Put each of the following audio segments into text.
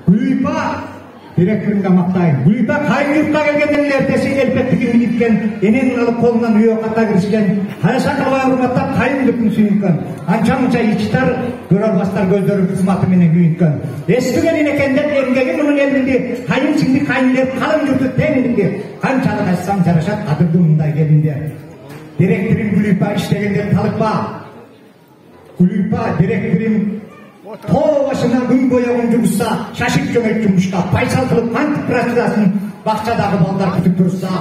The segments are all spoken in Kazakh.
Gülüpa direktöründe maqtayın. Gülüpa kayın yurtqa kelgenden ertesi elbettigini gitken, enen alıp kolundan üye kata kirişken, Hayasakılға hurmattap kayın yurtun suyunkan. Ança-munça içitar, görür bastar gözleri kısmatı menen güyünkan. Eskigen inekenden emgegin onun elinde, kayın şimdi kayın derip kalın yurtu teninde. Kançalık açsam jaraşat adırdığımda gelinde. Direktörün Gülüpa işlegenden talıkpa. Gülüpa direktörün Toğ başına gün boyağın жұмыста, шашып жөмек жұмышқа, пайсал қылып қантып працедасын, бақшадағы балдар күтіп тұрса,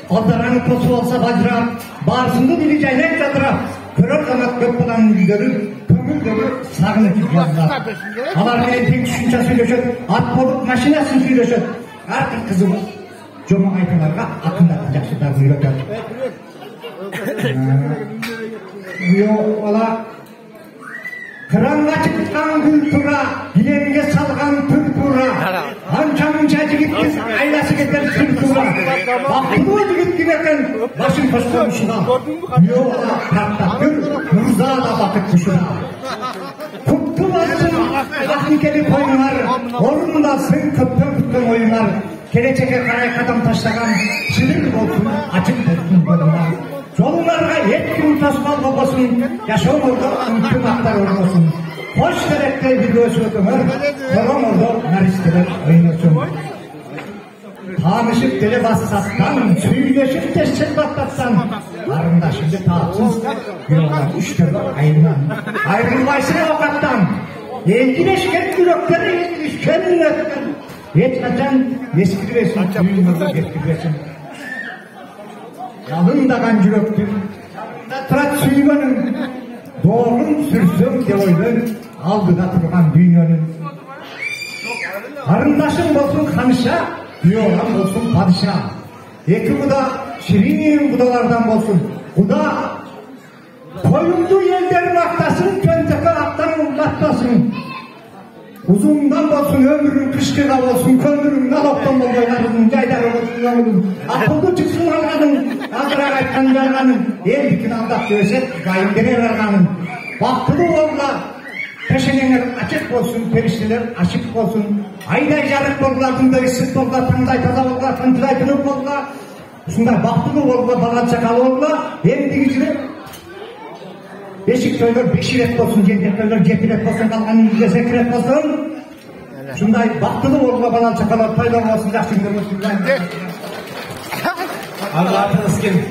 алдараны қосып алса бажырап, барысынды дили жайнап жатырап, көрер қанат көп баланың үйлері, көңілдері сағынып жазылады. Алармен тең түшінша сөйлешет, ат болып машинасын сөйлешет, артық қызығы жома айтыларға ақындарды жақсыда үйретеді. Kıranға çıkқан gül тұра, bilemге салған түр тұра. Анша-мұнша жігіттен айласы кетер түр тұра. Бақылы жігіт келетін башын қосқан ұшыға. Биоға тақтақтыр, мұрза да бақыт тұшыра. Құтты болсын, ақникелі қойыңар, орындалсын көптен күткен ойыңар. Келешекке қарай қадам таштаған, шілік болсын, açık болсын болыңар. Жолыңарға ешкім тоспал болсын, жашауыңызда үмітті мақтар орнасың. Қош керекте видеосы өтіңір, қорыңызда нәрістелер ойнасың. Танышып теле бассаттан, сөйлешіп тесіп баттатсан, арындашымды таапсыз, биоған үштігі айынан. Айрылмайсың ауқаттан, еңгілешкен жүректері еңгілешкен өткен. Ешқашан ескірбесін, үйіңізді ескірбесін. Жалындаған жүректің, тұрат сүйгенің, doğrun сүрсем деп ойлын, алдыда тұрған дүйненің. Қарындашың болсын қаныша, биоған болсын падыша. Екі құда шіринен құдалардан болсын. Құда қойымды елдер мақтасын, көнтекі ақтан ұлдатпасын. Uzundan olsun, ömrün kışkıda olsun, kömürün naloktan bolboylarının, jaydары olsun, ömrün. Akıldı çıksın alğanın, azırak aytkan jarğanın, el bikin aldap görsek, gayın berer arğanın. Baktılı olla, peşeneler açık olsun, perişteler açık olsun. Ayday jarık bollar, tınday ısıt bollar, tınday taza bollar, tınday tınıp bollar. Şunday baktılı olla, balan çakal ollar, endigiciler. Beşik söyler 5 ret olsun, 7 söyler 7 ret olsun, kalğanın 8 ret olsun. Şunday baktılı olma balan çakalar paylan olsun, yaxşı günler olsun. Allah'a tanısın.